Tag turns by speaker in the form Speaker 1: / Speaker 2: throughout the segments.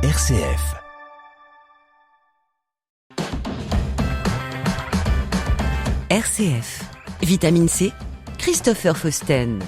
Speaker 1: RCF.
Speaker 2: RCF. Vitamine C, Christopher Fausten.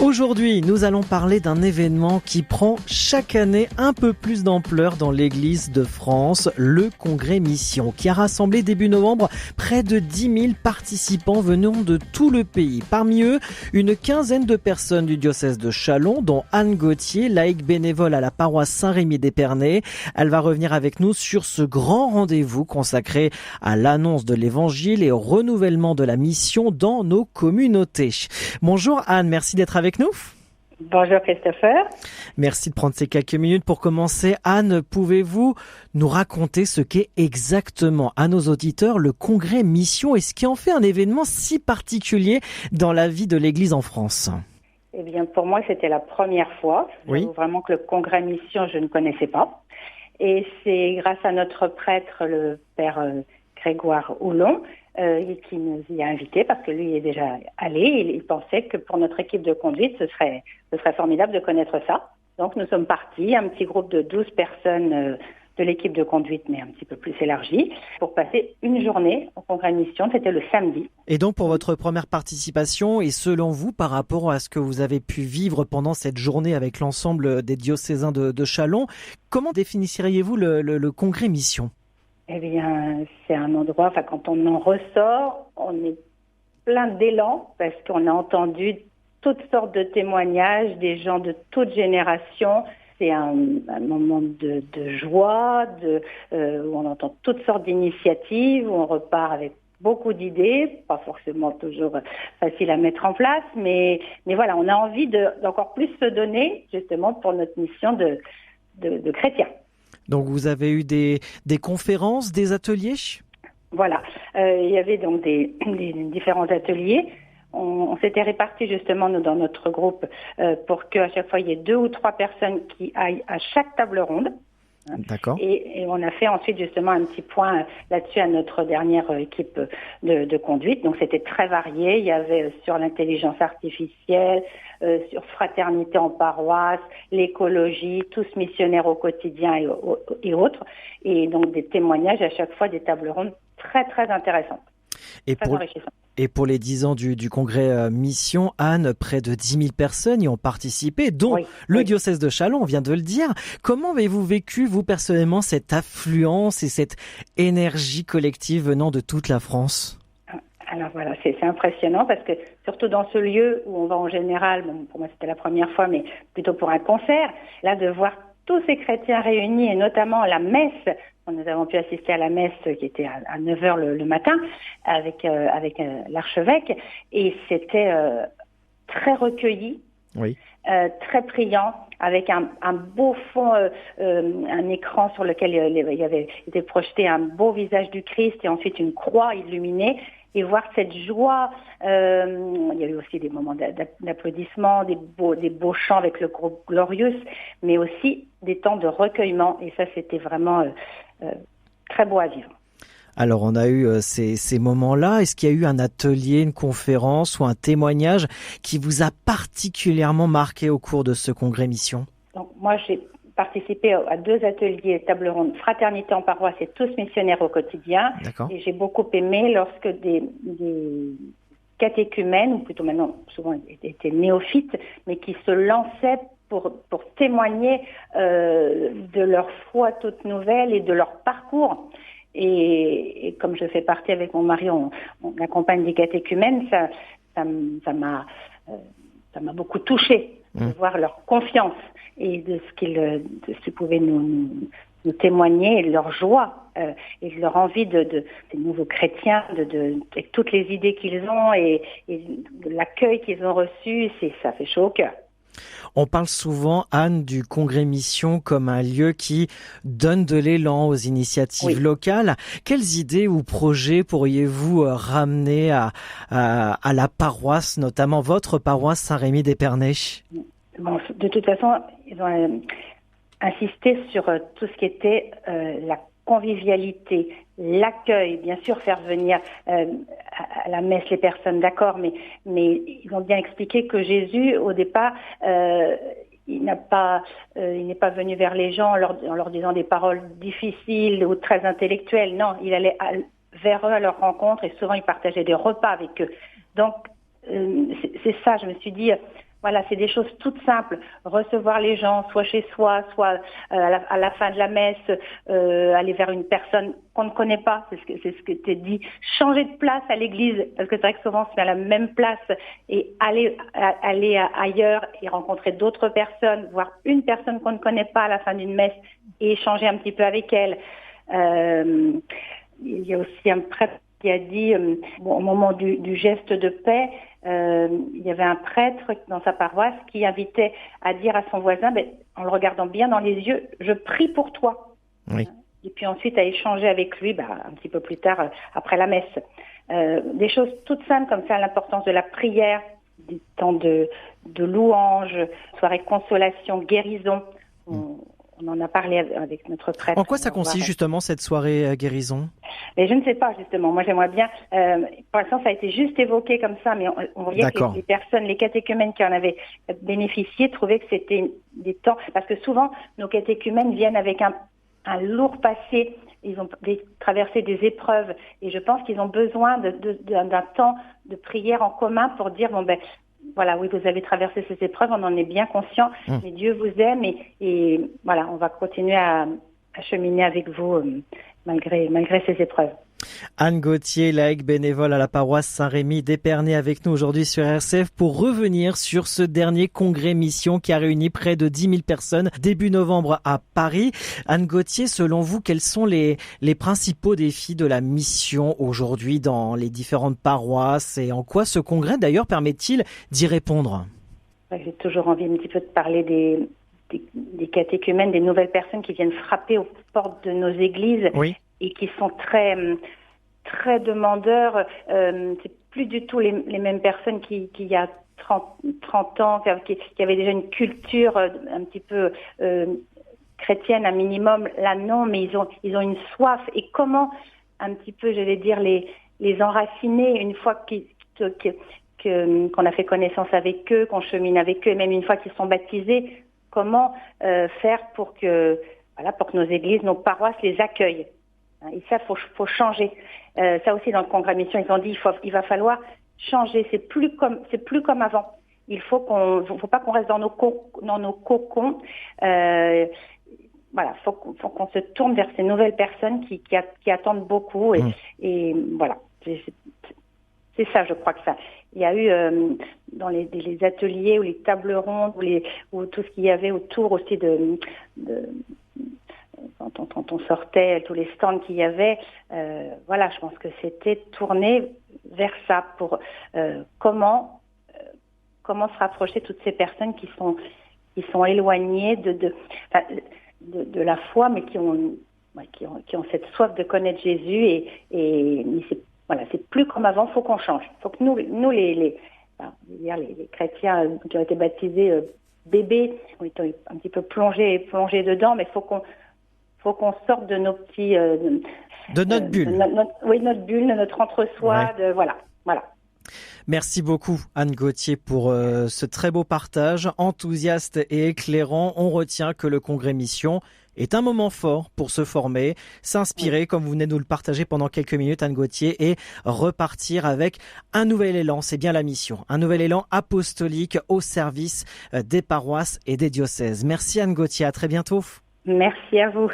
Speaker 3: Aujourd'hui, nous allons parler d'un événement qui prend chaque année un peu plus d'ampleur dans l'Église de France, le Congrès Mission, qui a rassemblé début novembre près de 10 000 participants venant de tout le pays. Parmi eux, une quinzaine de personnes du diocèse de Châlons, dont Anne Gauthier, laïque bénévole à la paroisse Saint-Rémy d'Épernay. Elle va revenir avec nous sur ce grand rendez-vous consacré à l'annonce de l'Évangile et au renouvellement de la mission dans nos communautés. Bonjour Anne, merci d'être avec nous.
Speaker 4: Bonjour Christopher.
Speaker 3: Merci de prendre ces quelques minutes pour commencer. Anne, pouvez-vous nous raconter ce qu'est exactement à nos auditeurs le Congrès Mission et ce qui en fait un événement si particulier dans la vie de l'Église en France?
Speaker 4: Eh bien, pour moi, c'était la première fois.
Speaker 3: Oui.
Speaker 4: Vraiment que le Congrès Mission, je ne connaissais pas. Et c'est grâce à notre prêtre, le père Grégoire Houlon, qui nous y a invités parce que lui il est déjà allé. Il pensait que pour notre équipe de conduite, ce serait formidable de connaître ça. Donc nous sommes partis, un petit groupe de 12 personnes de l'équipe de conduite, mais un petit peu plus élargie, pour passer une journée au Congrès Mission. C'était le samedi.
Speaker 3: Et donc pour votre première participation, et selon vous, par rapport à ce que vous avez pu vivre pendant cette journée avec l'ensemble des diocésains de Châlons, comment définiriez-vous le Congrès Mission ?
Speaker 4: Eh bien, c'est un endroit, quand on en ressort, on est plein d'élan parce qu'on a entendu toutes sortes de témoignages, des gens de toutes générations. C'est un moment de joie, où on entend toutes sortes d'initiatives, où on repart avec beaucoup d'idées, pas forcément toujours facile à mettre en place, mais voilà, on a envie d'encore plus se donner, justement, pour notre mission de chrétien.
Speaker 3: Donc vous avez eu des conférences, des ateliers ?
Speaker 4: Voilà, il y avait donc des différents ateliers. On s'était répartis justement nous, dans notre groupe pour qu'à chaque fois il y ait 2 ou 3 personnes qui aillent à chaque table ronde.
Speaker 3: D'accord.
Speaker 4: Et on a fait ensuite justement un petit point là-dessus à notre dernière équipe de conduite. Donc c'était très varié. Il y avait sur l'intelligence artificielle, sur fraternité en paroisse, l'écologie, tous missionnaires au quotidien et autres. Et donc des témoignages à chaque fois, des tables rondes très très intéressantes. Et pour les 10 ans du Congrès Mission, Anne, près de 10 000 personnes y ont participé, dont le diocèse de Châlons, on vient de le dire. Comment avez-vous vécu, vous personnellement, cette affluence et cette énergie collective venant de toute la France ? Alors voilà, c'est impressionnant parce que surtout dans ce lieu où on va en général, pour moi c'était la première fois, mais plutôt pour un concert, là de voir tous ces chrétiens réunis et notamment la messe. Nous avons pu assister à la messe qui était à 9h le matin avec l'archevêque et c'était très recueilli, très priant, avec un beau fond, un écran sur lequel il y avait été projeté un beau visage du Christ et ensuite une croix illuminée. Et voir cette joie, il y a eu aussi des moments d'applaudissements, des beaux chants avec le groupe Glorious, mais aussi des temps de recueillement. Et ça, c'était vraiment très beau à vivre.
Speaker 3: Alors, on a eu ces moments-là. Est-ce qu'il y a eu un atelier, une conférence ou un témoignage qui vous a particulièrement marqué au cours de ce congrès mission ?
Speaker 4: Donc, moi, j'ai participé à 2 ateliers table ronde fraternité en paroisse et tous missionnaires au quotidien.
Speaker 3: D'accord.
Speaker 4: Et j'ai beaucoup aimé lorsque des catéchumènes, ou plutôt maintenant souvent étaient néophytes, mais qui se lançaient pour témoigner de leur foi toute nouvelle et de leur parcours. Et comme je fais partie avec mon mari, on accompagne des catéchumènes, ça m'a beaucoup touchée de voir leur confiance et de ce qu'ils pouvaient nous témoigner et de leur joie et de leur envie des nouveaux chrétiens, et toutes les idées qu'ils ont et de l'accueil qu'ils ont reçu, ça fait chaud au cœur.
Speaker 3: On parle souvent, Anne, du Congrès Mission comme un lieu qui donne de l'élan aux initiatives locales. Quelles idées ou projets pourriez-vous ramener à la paroisse, notamment votre paroisse Saint-Rémy d'Épernay ?
Speaker 4: Bon, de toute façon, ils ont insisté sur tout ce qui était la convivialité, l'accueil, bien sûr faire venir à la messe les personnes, d'accord, mais ils ont bien expliqué que Jésus, au départ, il n'est pas venu vers les gens en leur disant des paroles difficiles ou très intellectuelles. Non, il allait vers eux à leur rencontre et souvent il partageait des repas avec eux. Donc c'est ça, je me suis dit, voilà, c'est des choses toutes simples. Recevoir les gens, soit chez soi, soit à la fin de la messe, aller vers une personne qu'on ne connaît pas, c'est ce que tu dit. Changer de place à l'église, parce que c'est vrai que souvent on se met à la même place, et aller ailleurs et rencontrer d'autres personnes, voir une personne qu'on ne connaît pas à la fin d'une messe et échanger un petit peu avec elle. Il y a aussi un prêtre qui a dit, au moment du geste de paix, il y avait un prêtre dans sa paroisse qui invitait à dire à son voisin, en le regardant bien dans les yeux, je prie pour toi.
Speaker 3: Oui.
Speaker 4: Et puis ensuite à échanger avec lui, un petit peu plus tard, après la messe. Des choses toutes simples comme ça, l'importance de la prière, des temps de louange, soirée consolation, guérison. On en a parlé avec notre prêtre.
Speaker 3: En quoi ça consiste justement cette soirée guérison ?
Speaker 4: Mais je ne sais pas justement. Moi j'aimerais bien. Pour l'instant ça a été juste évoqué comme ça, mais on voyait que les personnes, les catéchumènes qui en avaient bénéficié, trouvaient que c'était des temps. Parce que souvent nos catéchumènes viennent avec un lourd passé. Ils ont traversé des épreuves et je pense qu'ils ont besoin d'un temps de prière en commun pour dire voilà, oui, vous avez traversé ces épreuves, on en est bien conscient, mais Dieu vous aime et voilà, on va continuer à cheminer avec vous malgré ces épreuves.
Speaker 3: Anne Gauthier, laïque bénévole à la paroisse Saint-Rémy d'Épernay, avec nous aujourd'hui sur RCF pour revenir sur ce dernier congrès mission qui a réuni près de 10 000 personnes début novembre à Paris. Anne Gauthier, selon vous, quels sont les principaux défis de la mission aujourd'hui dans les différentes paroisses et en quoi ce congrès d'ailleurs permet-il d'y répondre ?
Speaker 4: J'ai toujours envie un petit peu de parler des catéchumènes, des nouvelles personnes qui viennent frapper aux portes de nos églises. Oui. Et qui sont très très demandeurs. C'est plus du tout les mêmes personnes qui y a 30 ans, qui avaient déjà une culture un petit peu chrétienne, un minimum. Là, non, mais ils ont une soif. Et comment, un petit peu, j'allais dire, les enraciner une fois qu'on a fait connaissance avec eux, qu'on chemine avec eux, et même une fois qu'ils sont baptisés, comment faire pour que nos églises, nos paroisses les accueillent. Et ça, faut changer. Ça aussi, dans le congrès mission, ils ont dit, il va falloir changer. C'est plus comme avant. Faut pas qu'on reste dans nos cocons. Voilà, faut qu'on se tourne vers ces nouvelles personnes qui attendent beaucoup. Et voilà, c'est ça, je crois que ça. Il y a eu dans les ateliers ou les tables rondes ou tout ce qu'il y avait autour aussi de quand on sortait, tous les stands qu'il y avait, voilà, je pense que c'était tourné vers ça pour comment se rapprocher de toutes ces personnes qui sont éloignées de la foi, mais qui ont cette soif de connaître Jésus et c'est plus comme avant. Faut qu'on change. Faut que nous les chrétiens qui ont été baptisés bébés, ont été un petit peu plongés dedans, mais faut qu'on sorte de nos petits...
Speaker 3: de notre bulle.
Speaker 4: Notre bulle, de notre entre-soi, voilà.
Speaker 3: Merci beaucoup Anne Gauthier pour ce très beau partage, enthousiaste et éclairant. On retient que le congrès mission est un moment fort pour se former, s'inspirer, comme vous venez de nous le partager pendant quelques minutes Anne Gauthier, et repartir avec un nouvel élan. C'est bien la mission, un nouvel élan apostolique au service des paroisses et des diocèses. Merci Anne Gauthier, à très bientôt.
Speaker 4: Merci à vous.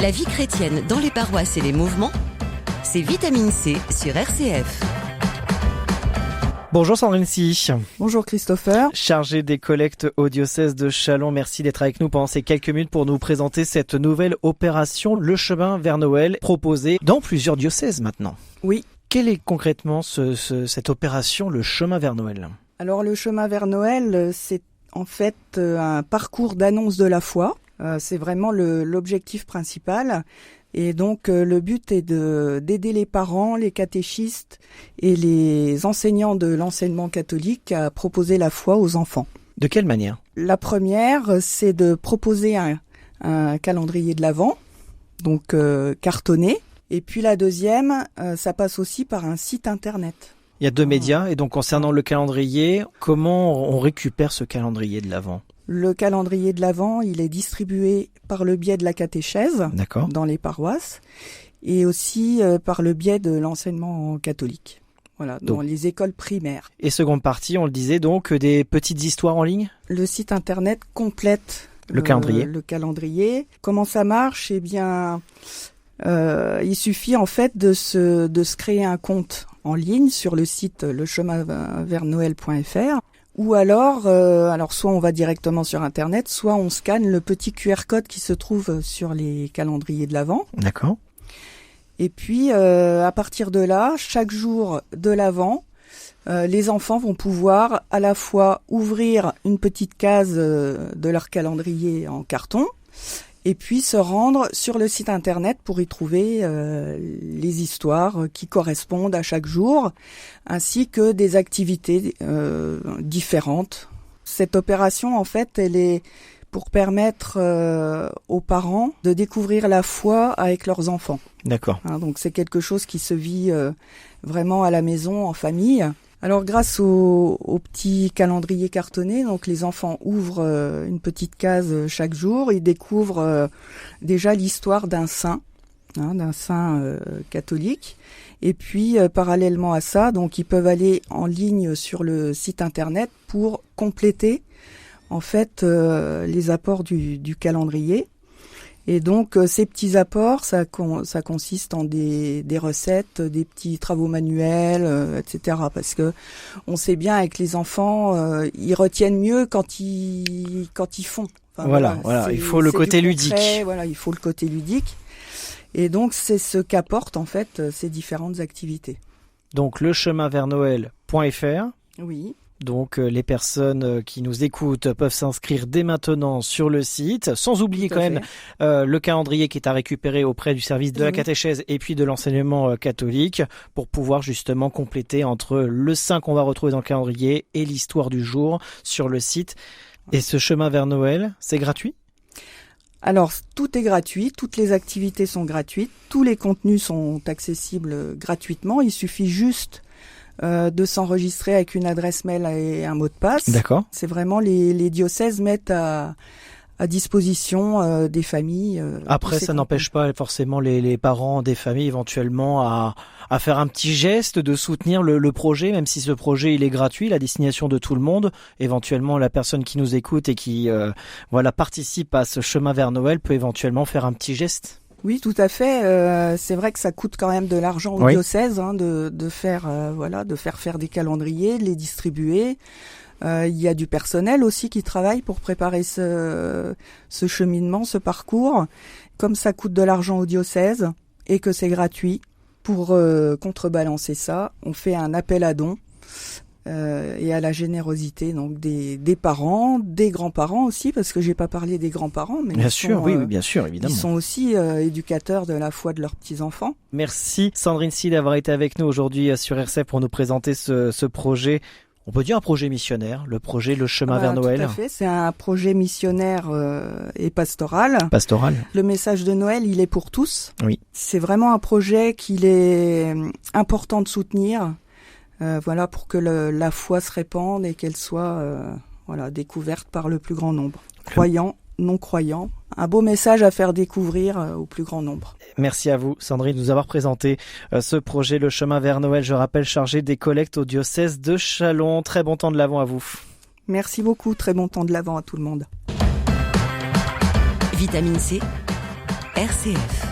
Speaker 2: La vie chrétienne dans les paroisses et les mouvements, c'est Vitamine C sur RCF.
Speaker 3: Bonjour Sandrine Si.
Speaker 1: Bonjour Christopher.
Speaker 3: Chargée des collectes au diocèse de Châlons, merci d'être avec nous pendant ces quelques minutes pour nous présenter cette nouvelle opération, le chemin vers Noël, proposée dans plusieurs diocèses maintenant.
Speaker 1: Oui.
Speaker 3: Quelle est concrètement cette opération, le chemin vers Noël ?
Speaker 1: Alors le chemin vers Noël, c'est en fait un parcours d'annonce de la foi. C'est vraiment l'objectif principal. Et donc le but est d'aider les parents, les catéchistes et les enseignants de l'enseignement catholique à proposer la foi aux enfants.
Speaker 3: De quelle manière ?
Speaker 1: La première, c'est de proposer un calendrier de l'Avent, donc cartonné. Et puis la deuxième, ça passe aussi par un site internet.
Speaker 3: Il y a 2 médias. Et donc, concernant le calendrier, comment on récupère ce calendrier de l'Avent ?
Speaker 1: Le calendrier de l'Avent, il est distribué par le biais de la catéchèse dans les paroisses et aussi par le biais de l'enseignement catholique. Voilà, dans les écoles primaires.
Speaker 3: Et seconde partie, on le disait donc, des petites histoires en ligne ?
Speaker 1: Le site internet complète
Speaker 3: le
Speaker 1: calendrier. Comment ça marche ? Eh bien, il suffit en fait de se créer un compte en ligne sur le site lecheminversnoel.fr ou alors soit on va directement sur internet, soit on scanne le petit QR code qui se trouve sur les calendriers de l'Avent.
Speaker 3: D'accord.
Speaker 1: Et puis, à partir de là, chaque jour de l'Avent, les enfants vont pouvoir à la fois ouvrir une petite case de leur calendrier en carton et puis se rendre sur le site internet pour y trouver les histoires qui correspondent à chaque jour, ainsi que des activités différentes. Cette opération, en fait, elle est pour permettre aux parents de découvrir la foi avec leurs enfants.
Speaker 3: D'accord.
Speaker 1: Donc c'est quelque chose qui se vit vraiment à la maison, en famille. Alors grâce au petit calendrier cartonné, donc les enfants ouvrent une petite case chaque jour, ils découvrent déjà l'histoire d'un saint catholique. Et puis parallèlement à ça, donc ils peuvent aller en ligne sur le site internet pour compléter en fait les apports du calendrier. Et donc ces petits apports, ça consiste en des recettes, des petits travaux manuels, etc. Parce que on sait bien avec les enfants, ils retiennent mieux quand ils font. Enfin,
Speaker 3: voilà, il faut le côté ludique.
Speaker 1: Voilà, il faut le côté ludique. Et donc c'est ce qu'apportent en fait ces différentes activités.
Speaker 3: Donc lecheminversnoel.fr.
Speaker 1: Oui.
Speaker 3: Donc les personnes qui nous écoutent peuvent s'inscrire dès maintenant sur le site, sans oublier quand même le calendrier qui est à récupérer auprès du service de la catéchèse et puis de l'enseignement catholique pour pouvoir justement compléter entre le saint qu'on va retrouver dans le calendrier et l'histoire du jour sur le site. Et ce chemin vers Noël, c'est gratuit ?
Speaker 1: Alors, tout est gratuit, toutes les activités sont gratuites, tous les contenus sont accessibles gratuitement, il suffit juste de s'enregistrer avec une adresse mail et un mot de passe.
Speaker 3: D'accord.
Speaker 1: C'est vraiment les diocèses mettent à disposition des familles.
Speaker 3: Après, ça n'empêche pas forcément les parents des familles éventuellement à faire un petit geste de soutenir le projet, même si ce projet il est gratuit, la destination de tout le monde. Éventuellement, la personne qui nous écoute et qui participe à ce chemin vers Noël peut éventuellement faire un petit geste.
Speaker 1: Oui, tout à fait. C'est vrai que ça coûte quand même de l'argent au diocèse de faire faire des calendriers, de les distribuer. Il y a du personnel aussi qui travaille pour préparer ce cheminement, ce parcours. Comme ça coûte de l'argent au diocèse et que c'est gratuit, pour contrebalancer ça, on fait un appel à dons et à la générosité donc des parents, des grands-parents aussi, parce que j'ai pas parlé des grands-parents, mais
Speaker 3: bien sûr, évidemment.
Speaker 1: Ils sont aussi éducateurs de la foi de leurs petits-enfants.
Speaker 3: Merci Sandrine Sy d'avoir été avec nous aujourd'hui sur RCF pour nous présenter ce projet. On peut dire un projet missionnaire, le projet Le Chemin vers Noël.
Speaker 1: Tout à fait, c'est un projet missionnaire et pastoral.
Speaker 3: Pastoral.
Speaker 1: Le message de Noël, il est pour tous.
Speaker 3: Oui.
Speaker 1: C'est vraiment un projet qu'il est important de soutenir. Pour que la foi se répande et qu'elle soit découverte par le plus grand nombre. Croyants, non-croyants. Un beau message à faire découvrir au plus grand nombre.
Speaker 3: Merci à vous, Sandrine, de nous avoir présenté ce projet Le Chemin vers Noël. Je rappelle, chargé des collectes au diocèse de Châlons. Très bon temps de l'Avent à vous.
Speaker 1: Merci beaucoup. Très bon temps de l'Avent à tout le monde.
Speaker 2: Vitamine C, RCF.